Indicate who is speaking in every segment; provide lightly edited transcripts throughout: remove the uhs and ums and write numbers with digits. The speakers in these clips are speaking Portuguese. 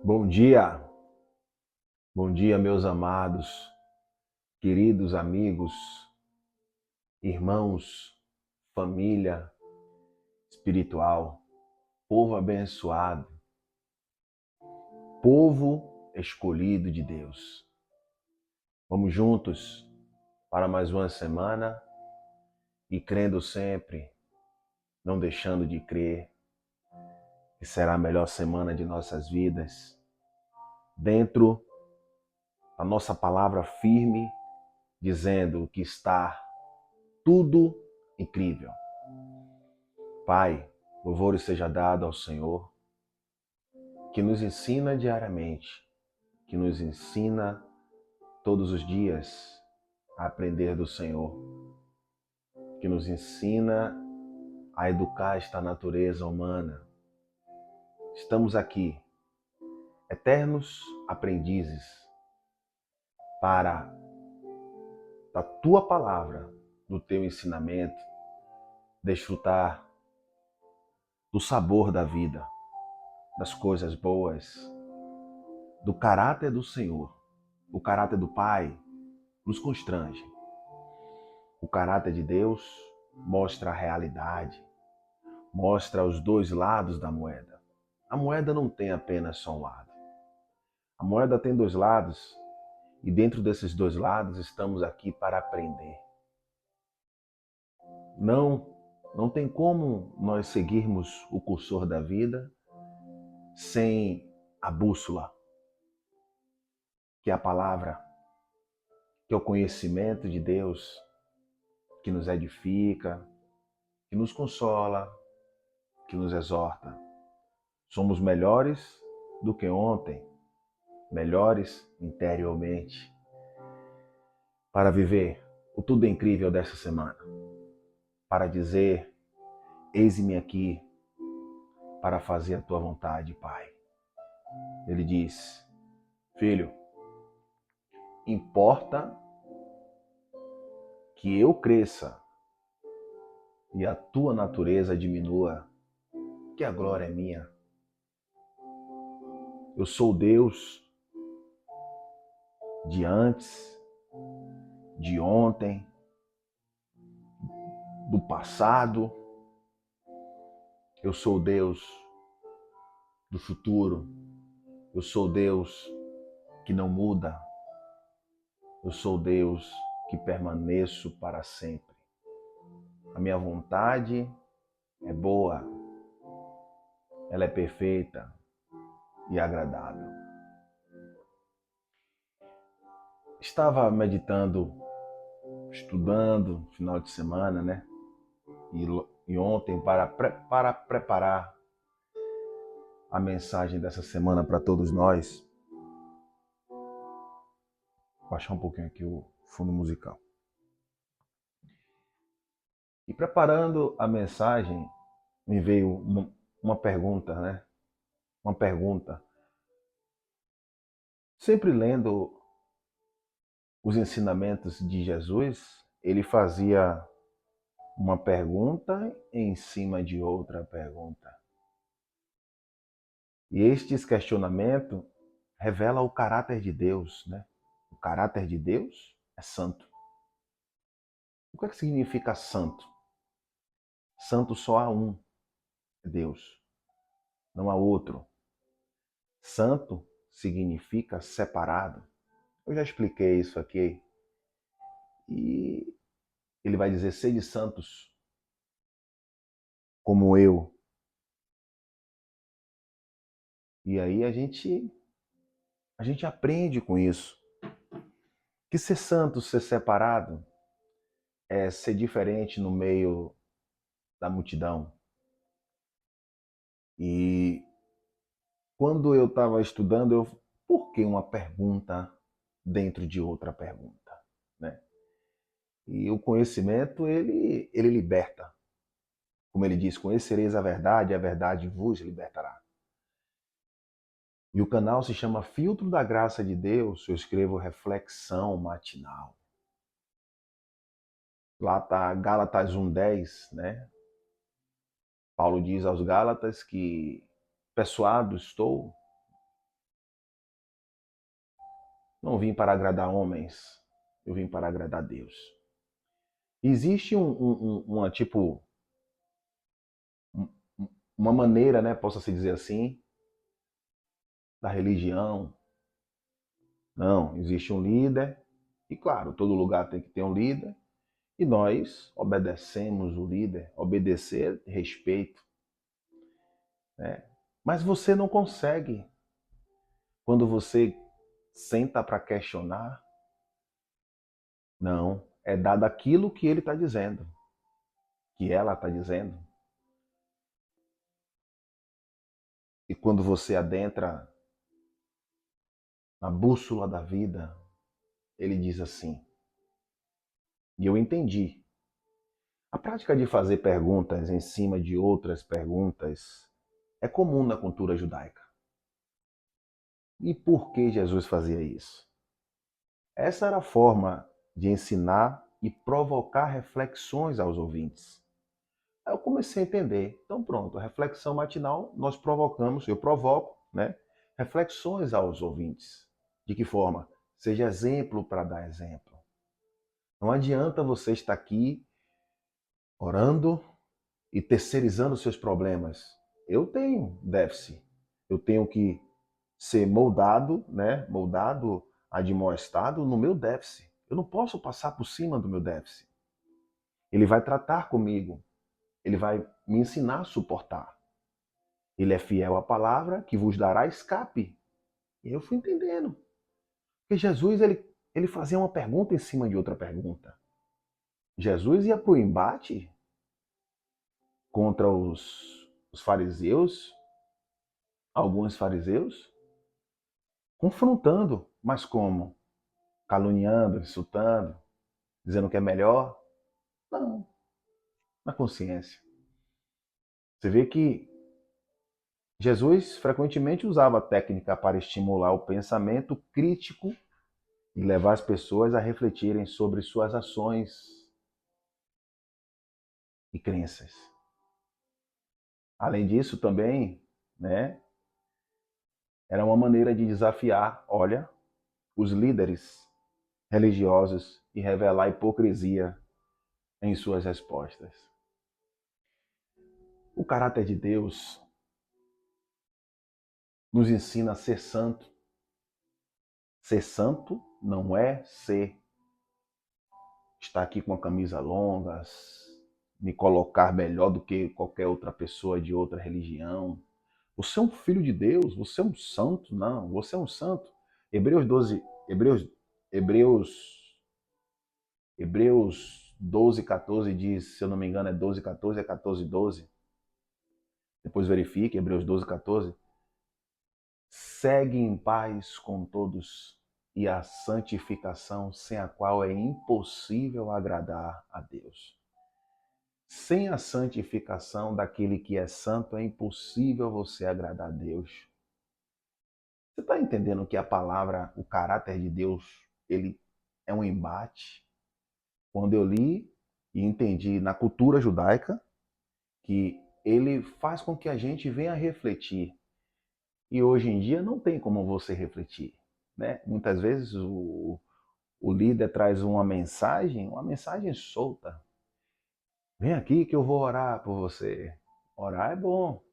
Speaker 1: Bom dia, meus amados, queridos amigos, irmãos, família espiritual, povo abençoado, povo escolhido de Deus. Vamos juntos para mais uma semana e crendo sempre, não deixando de crer, que será a melhor semana de nossas vidas, dentro da nossa palavra firme, dizendo que está tudo incrível. Pai, louvor seja dado ao Senhor, que nos ensina diariamente, que nos ensina todos os dias a aprender do Senhor, que nos ensina a educar esta natureza humana. Estamos aqui, eternos aprendizes, para da tua palavra, do teu ensinamento, desfrutar do sabor da vida, das coisas boas, do caráter do Senhor. O caráter do Pai nos constrange. O caráter de Deus mostra a realidade, mostra os dois lados da moeda. A moeda não tem apenas só um lado. A moeda tem dois lados e dentro desses dois lados estamos aqui para aprender. Não tem como nós seguirmos o cursor da vida sem a bússola, que é a palavra, que é o conhecimento de Deus, que nos edifica, que nos consola, que nos exorta. Somos melhores do que ontem, melhores interiormente, para viver o tudo incrível desta semana, para dizer, eis-me aqui para fazer a tua vontade, Pai. Ele diz, filho, importa que eu cresça e a tua natureza diminua, que a glória é minha. Eu sou Deus de antes, de ontem, do passado. Eu sou Deus do futuro. Eu sou Deus que não muda. Eu sou Deus que permaneço para sempre. A minha vontade é boa, ela é perfeita e agradável. Estava meditando, estudando no final de semana, né? E ontem para preparar a mensagem dessa semana para todos nós. Vou baixar um pouquinho aqui o fundo musical. E preparando a mensagem, me veio uma pergunta, né? Uma pergunta. Sempre lendo os ensinamentos de Jesus, ele fazia uma pergunta em cima de outra pergunta. E estes questionamentos revelam o caráter de Deus, né? O caráter de Deus é santo. O que é que significa santo? Santo só há um, Deus. Não há outro. Santo significa separado. Eu já expliquei isso aqui. E ele vai dizer, sede santos como eu. E aí a gente aprende com isso. Que ser santo, ser separado, é ser diferente no meio da multidão. E quando eu estava estudando, por que uma pergunta dentro de outra pergunta, né? E o conhecimento, ele liberta. Como ele diz, conhecereis a verdade vos libertará. E o canal se chama Filtro da Graça de Deus, eu escrevo reflexão matinal. Lá está Gálatas 1:10, né? Paulo diz aos Gálatas que persuado estou Não vim para agradar homens, eu vim para agradar Deus. Existe uma maneira, né, possa-se dizer assim, da religião. Não, existe um líder, e claro, todo lugar tem que ter um líder, e nós obedecemos o líder, obedecer, respeito, né? Mas você não consegue, quando você senta para questionar, não, é dado aquilo que ele está dizendo, que ela está dizendo. E quando você adentra na bússola da vida, ele diz assim, e eu entendi. A prática de fazer perguntas em cima de outras perguntas é comum na cultura judaica. E por que Jesus fazia isso? Essa era a forma de ensinar e provocar reflexões aos ouvintes. Aí eu comecei a entender. Então pronto, a reflexão matinal nós provocamos, eu provoco, né? Reflexões aos ouvintes. De que forma? Seja exemplo para dar exemplo. Não adianta você estar aqui orando e terceirizando seus problemas. Eu tenho déficit. Eu tenho que ser moldado, né? Moldado, admoestado no meu déficit. Eu não posso passar por cima do meu déficit. Ele vai tratar comigo. Ele vai me ensinar a suportar. Ele é fiel à palavra que vos dará escape. E eu fui entendendo. Porque Jesus, ele fazia uma pergunta em cima de outra pergunta. Jesus ia para o embate contra os fariseus, alguns fariseus, confrontando. Mas como? Caluniando, insultando, dizendo que é melhor? Não, na consciência. Você vê que Jesus frequentemente usava a técnica para estimular o pensamento crítico e levar as pessoas a refletirem sobre suas ações e crenças. Além disso, também, né, era uma maneira de desafiar, olha, os líderes religiosos e revelar hipocrisia em suas respostas. O caráter de Deus nos ensina a ser santo. Ser santo não é estar aqui com a camisa longa, me colocar melhor do que qualquer outra pessoa de outra religião. Você é um filho de Deus, você é um santo. Não, você é um santo. Hebreus 12, Hebreus, Hebreus 12, 14 diz, se eu não me engano é 12, 14, é 14, 12. Depois verifique, Hebreus 12, 14. Segue em paz com todos e a santificação, sem a qual é impossível agradar a Deus. Sem a santificação daquele que é santo, é impossível você agradar a Deus. Você está entendendo que a palavra, o caráter de Deus, ele é um embate? Quando eu li e entendi na cultura judaica que ele faz com que a gente venha refletir. E hoje em dia não tem como você refletir, né? Muitas vezes o líder traz uma mensagem solta. Vem aqui que eu vou orar por você. Orar é bom,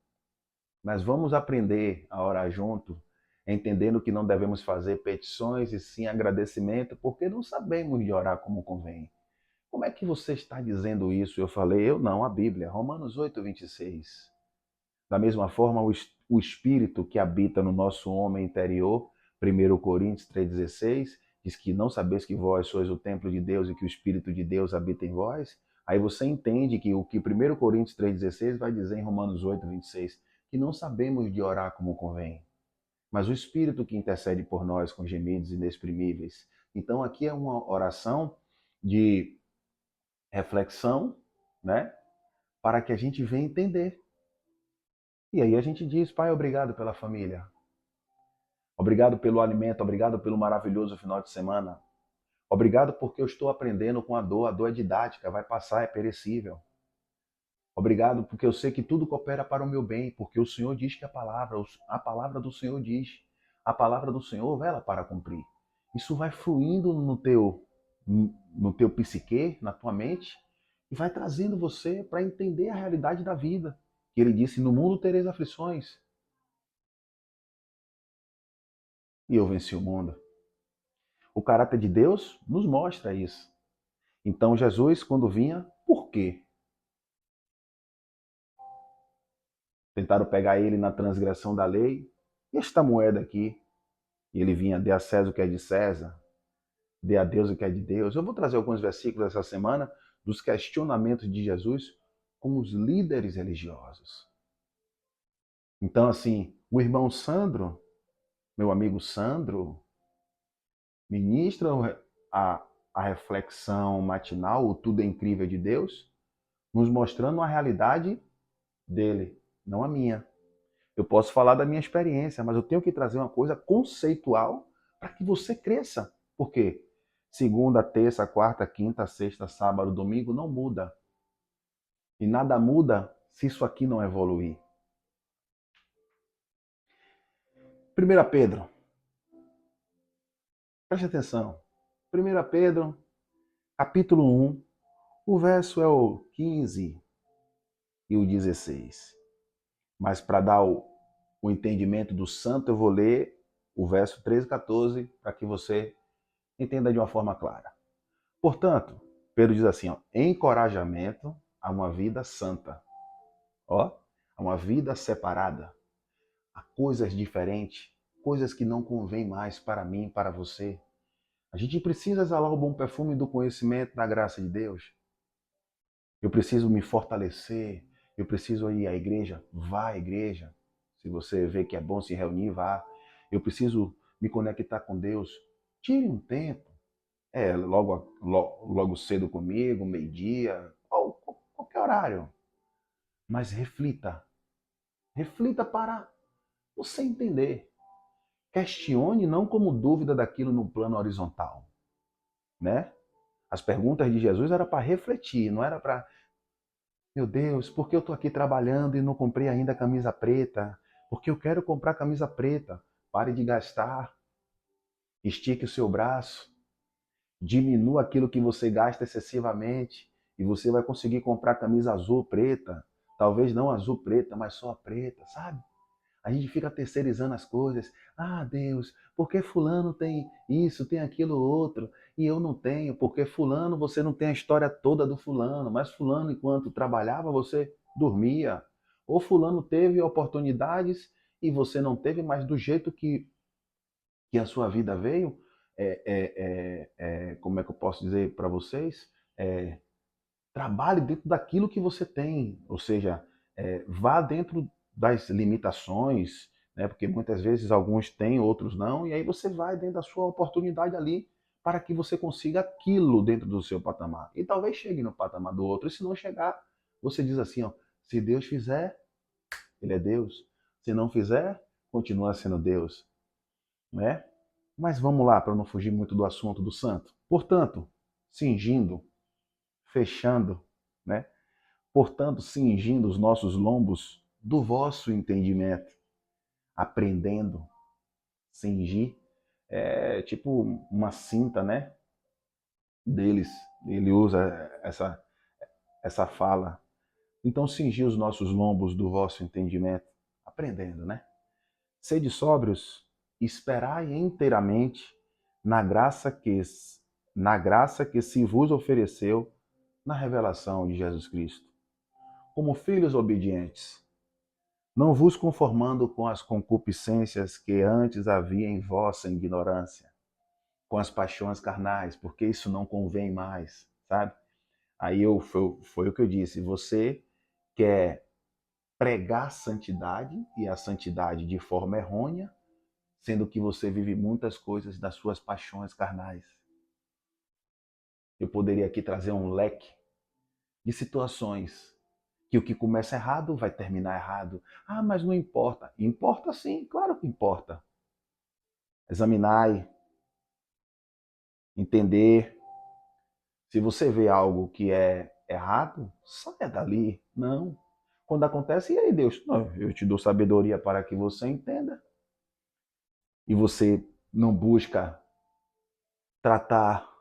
Speaker 1: mas vamos aprender a orar junto, entendendo que não devemos fazer petições e sim agradecimento, porque não sabemos de orar como convém. Como é que você está dizendo isso? Eu falei, eu não, a Bíblia, Romanos 8, 26. Da mesma forma, o Espírito que habita no nosso homem interior, 1 Coríntios 3,16, diz que não sabeis que vós sois o templo de Deus e que o Espírito de Deus habita em vós. Aí você entende que o que 1 Coríntios 3,16 vai dizer em Romanos 8, 26, que não sabemos de orar como convém, mas o Espírito que intercede por nós com gemidos inexprimíveis. Então aqui é uma oração de reflexão, né? Para que a gente venha entender. E aí a gente diz, Pai, obrigado pela família. Obrigado pelo alimento, obrigado pelo maravilhoso final de semana. Obrigado porque eu estou aprendendo com a dor é didática, vai passar, é perecível. Obrigado porque eu sei que tudo coopera para o meu bem, porque o Senhor diz que a palavra do Senhor diz, a palavra do Senhor vela para cumprir. Isso vai fluindo no teu psique, na tua mente, e vai trazendo você para entender a realidade da vida. Que ele disse, no mundo tereis aflições, e eu venci o mundo. O caráter de Deus nos mostra isso. Então Jesus, quando vinha, por quê? Tentaram pegar ele na transgressão da lei. E esta moeda aqui? E ele vinha, dê a César o que é de César, dê a Deus o que é de Deus. Eu vou trazer alguns versículos essa semana dos questionamentos de Jesus com os líderes religiosos. Então, assim, o irmão Sandro, meu amigo Sandro, ministra a reflexão matinal, o Tudo é Incrível de Deus, nos mostrando a realidade dele, não a minha. Eu posso falar da minha experiência, mas eu tenho que trazer uma coisa conceitual para que você cresça. Por quê? Segunda, terça, quarta, quinta, sexta, sábado, domingo não muda. E nada muda se isso aqui não evoluir. 1 Pedro, preste atenção. 1 Pedro, capítulo 1, o verso é o 15 e o 16. Mas para dar o entendimento do santo, eu vou ler o verso 13 e 14 para que você entenda de uma forma clara. Portanto, Pedro diz assim, ó, encorajamento a uma vida santa, ó, a uma vida separada, a coisas diferentes, coisas que não convêm mais para mim, para você. A gente precisa exalar o bom perfume do conhecimento da graça de Deus. Eu preciso me fortalecer, eu preciso ir à igreja, vá à igreja. Se você vê que é bom se reunir, vá. Eu preciso me conectar com Deus. Tire um tempo. Logo cedo comigo, meio-dia, ou qualquer horário. Mas reflita. Reflita para você entender. Questione não como dúvida daquilo no plano horizontal, né? As perguntas de Jesus era para refletir, não era para, meu Deus, por que eu estou aqui trabalhando e não comprei ainda a camisa preta? Porque eu quero comprar camisa preta. Pare de gastar. Estique o seu braço. Diminua aquilo que você gasta excessivamente e você vai conseguir comprar camisa azul, preta. Talvez não azul, preta, mas só a preta, sabe? A gente fica terceirizando as coisas. Ah, Deus, por que fulano tem isso, tem aquilo outro, e eu não tenho? Porque fulano, você não tem a história toda do fulano, mas fulano, enquanto trabalhava, você dormia. Ou fulano teve oportunidades e você não teve, mas do jeito que a sua vida veio, como é que eu posso dizer para vocês? É, trabalhe dentro daquilo que você tem, ou seja, vá dentro das limitações, né? Porque muitas vezes alguns têm, outros não, e aí você vai dentro da sua oportunidade ali para que você consiga aquilo dentro do seu patamar. E talvez chegue no patamar do outro, e se não chegar, você diz assim, ó, se Deus fizer, ele é Deus. Se não fizer, continua sendo Deus, né? Mas vamos lá, para não fugir muito do assunto do santo. Portanto, cingindo, fechando, né? Portanto, cingindo os nossos lombos do vosso entendimento, aprendendo, cingir, é tipo uma cinta, né? Deles, ele usa essa fala. Então, cingir os nossos lombos do vosso entendimento, aprendendo, né? Sede sóbrios, esperai inteiramente na graça que se vos ofereceu na revelação de Jesus Cristo. Como filhos obedientes, não vos conformando com as concupiscências que antes havia em vossa ignorância, com as paixões carnais, porque isso não convém mais, sabe? Foi o que eu disse, você quer pregar santidade e a santidade de forma errônea, sendo que você vive muitas coisas das suas paixões carnais. Eu poderia aqui trazer um leque de situações que o que começa errado vai terminar errado. Ah, mas não importa. Importa sim, claro que importa. Examinar, entender. Se você vê algo que é errado, saia dali. Não. Quando acontece, e aí Deus? Não, eu te dou sabedoria para que você entenda. E você não busca tratar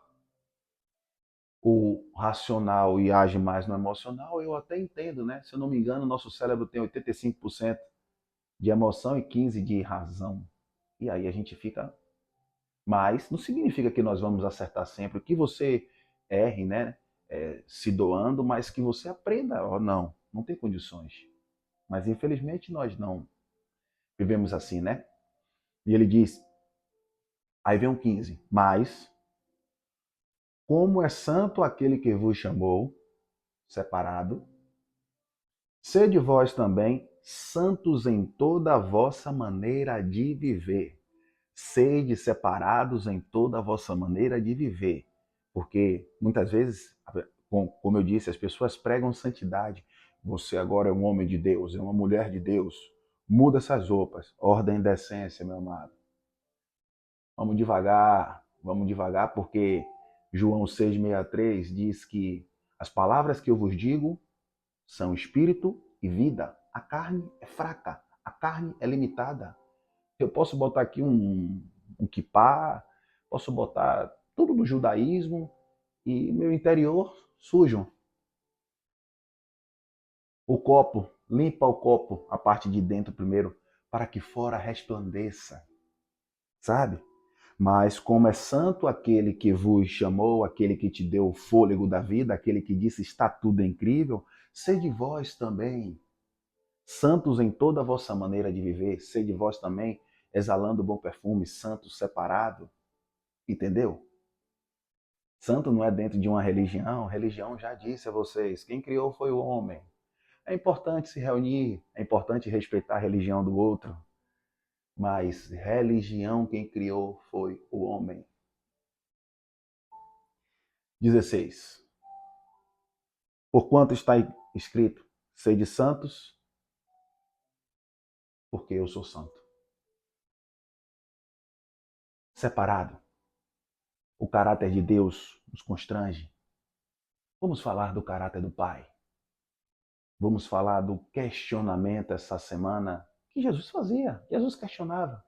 Speaker 1: o racional e age mais no emocional, eu até entendo, né? Se eu não me engano, nosso cérebro tem 85% de emoção e 15% de razão. E aí a gente fica. Mas não significa que nós vamos acertar sempre. Que você erre, né? Se doando, mas que você aprenda. Oh, não tem condições. Mas infelizmente nós não vivemos assim, né? E ele diz, aí vem o 15, mas como é santo aquele que vos chamou, separado, sede vós também santos em toda a vossa maneira de viver. Sede separados em toda a vossa maneira de viver. Porque muitas vezes, como eu disse, as pessoas pregam santidade. Você agora é um homem de Deus, é uma mulher de Deus. Muda essas roupas. Ordem e decência, meu amado. Vamos devagar, porque João 6,63 diz que as palavras que eu vos digo são espírito e vida. A carne é fraca, a carne é limitada. Eu posso botar aqui um kippah, posso botar tudo do judaísmo e meu interior sujo. O copo, limpa o copo, a parte de dentro primeiro, para que fora resplandeça, sabe? Mas como é santo aquele que vos chamou, aquele que te deu o fôlego da vida, aquele que disse está tudo incrível, sede vós também santos em toda a vossa maneira de viver, sede vós também exalando bom perfume, santo, separado, entendeu? Santo não é dentro de uma religião, religião já disse a vocês, quem criou foi o homem. É importante se reunir, é importante respeitar a religião do outro, mas religião quem criou foi o homem. 16. Porquanto está escrito, sede santos, porque eu sou santo. Separado. O caráter de Deus nos constrange. Vamos falar do caráter do Pai. Vamos falar do questionamento essa semana que Jesus fazia. Jesus questionava.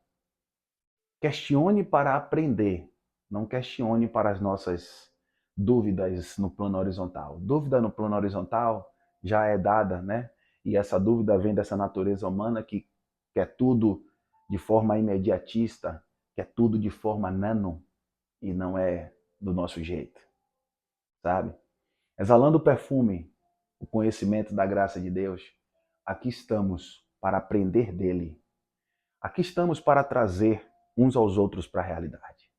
Speaker 1: Questione para aprender, não questione para as nossas dúvidas no plano horizontal. Dúvida no plano horizontal já é dada, né? E essa dúvida vem dessa natureza humana que quer tudo de forma imediatista, quer tudo de forma nano e não é do nosso jeito, sabe? Exalando o perfume, o conhecimento da graça de Deus, aqui estamos para aprender dele. Aqui estamos para trazer uns aos outros para a realidade.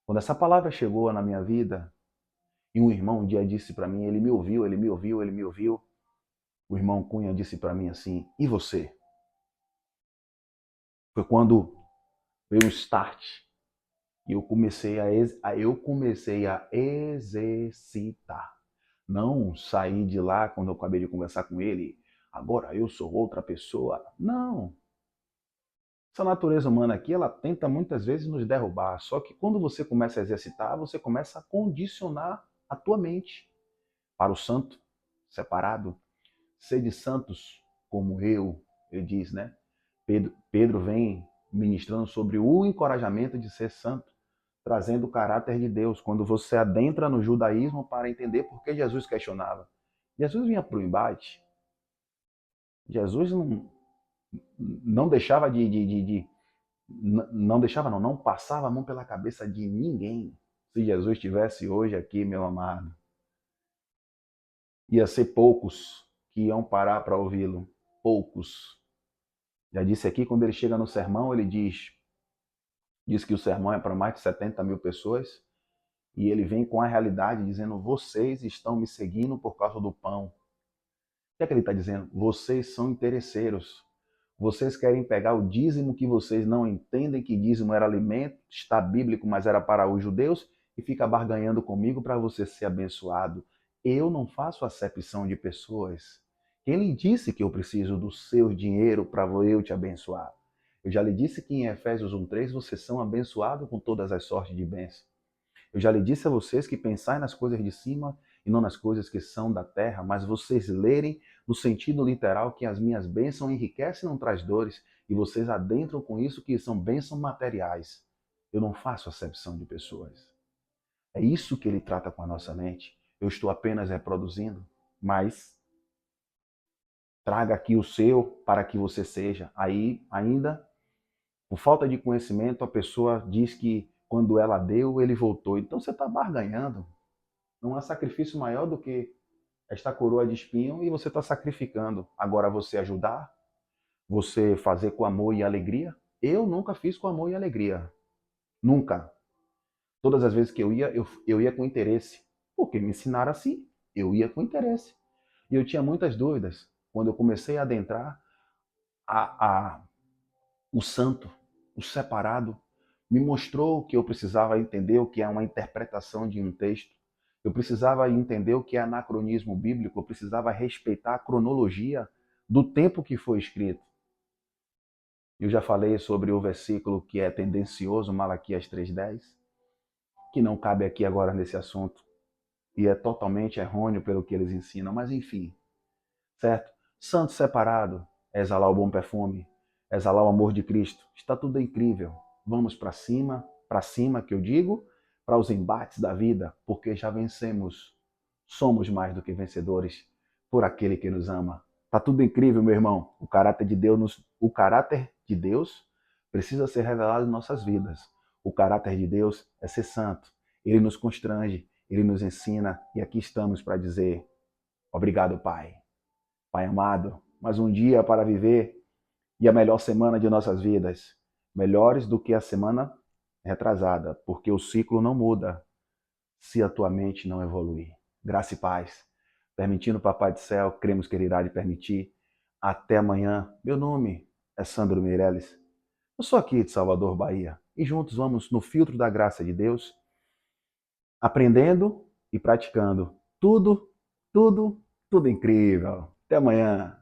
Speaker 1: Quando essa palavra chegou na minha vida, e um irmão um dia disse para mim, ele me ouviu. O irmão Cunha disse para mim assim, e você? Foi quando veio um start e eu comecei a exercitar. Não sair de lá quando eu acabei de conversar com ele, agora eu sou outra pessoa. Não. Essa natureza humana aqui, ela tenta muitas vezes nos derrubar. Só que quando você começa a exercitar, você começa a condicionar a tua mente para o santo, separado. Sede santos como eu, ele diz, né? Pedro vem ministrando sobre o encorajamento de ser santo, trazendo o caráter de Deus. Quando você adentra no judaísmo para entender por que Jesus questionava. Jesus vinha para o embate. Jesus não deixava não passava a mão pela cabeça de ninguém. Se Jesus estivesse hoje aqui, meu amado, ia ser poucos que iam parar para ouvi-lo. Poucos. Já disse aqui, quando ele chega no sermão, ele diz que o sermão é para mais de 70 mil pessoas, e ele vem com a realidade dizendo, vocês estão me seguindo por causa do pão. O que é que ele está dizendo? Vocês são interesseiros. Vocês querem pegar o dízimo que vocês não entendem que dízimo era alimento, está bíblico, mas era para os judeus, e fica barganhando comigo para você ser abençoado. Eu não faço acepção de pessoas. Quem lhe disse que eu preciso do seu dinheiro para eu te abençoar? Eu já lhe disse que em Efésios 1:3 vocês são abençoados com todas as sortes de bênçãos. Eu já lhe disse a vocês que pensai nas coisas de cima e não nas coisas que são da terra, mas vocês lerem no sentido literal que as minhas bênçãos enriquecem e não traz dores, e vocês adentram com isso que são bênçãos materiais. Eu não faço acepção de pessoas. É isso que ele trata com a nossa mente. Eu estou apenas reproduzindo, mas traga aqui o seu para que você seja. Aí, ainda, por falta de conhecimento, a pessoa diz que quando ela deu, ele voltou. Então você está barganhando. Não há sacrifício maior do que esta coroa de espinho e você está sacrificando. Agora você ajudar, você fazer com amor e alegria. Eu nunca fiz com amor e alegria. Nunca. Todas as vezes que eu ia com interesse. Porque me ensinaram assim. Eu ia com interesse. E eu tinha muitas dúvidas. Quando eu comecei a adentrar, a, o santo, o separado, me mostrou que eu precisava entender o que é uma interpretação de um texto. Eu precisava entender o que é anacronismo bíblico. Eu precisava respeitar a cronologia do tempo que foi escrito. Eu já falei sobre o versículo que é tendencioso, Malaquias 3:10, que não cabe aqui agora nesse assunto e é totalmente errôneo pelo que eles ensinam, mas enfim, certo? Santo separado, exalar o bom perfume, exalar o amor de Cristo, está tudo incrível. Vamos para cima que eu digo, para os embates da vida, porque já vencemos. Somos mais do que vencedores por aquele que nos ama. Tá tudo incrível, meu irmão. O caráter de Deus precisa ser revelado em nossas vidas. O caráter de Deus é ser santo. Ele nos constrange, ele nos ensina e aqui estamos para dizer: obrigado, Pai. Pai amado, mais um dia para viver e a melhor semana de nossas vidas, melhores do que a semana retrasada, porque o ciclo não muda se a tua mente não evoluir. Graça e paz. Permitindo o Papai do Céu, cremos que Ele irá lhe permitir. Até amanhã. Meu nome é Sandro Meirelles. Eu sou aqui de Salvador, Bahia. E juntos vamos no filtro da graça de Deus, aprendendo e praticando. Tudo incrível. Até amanhã.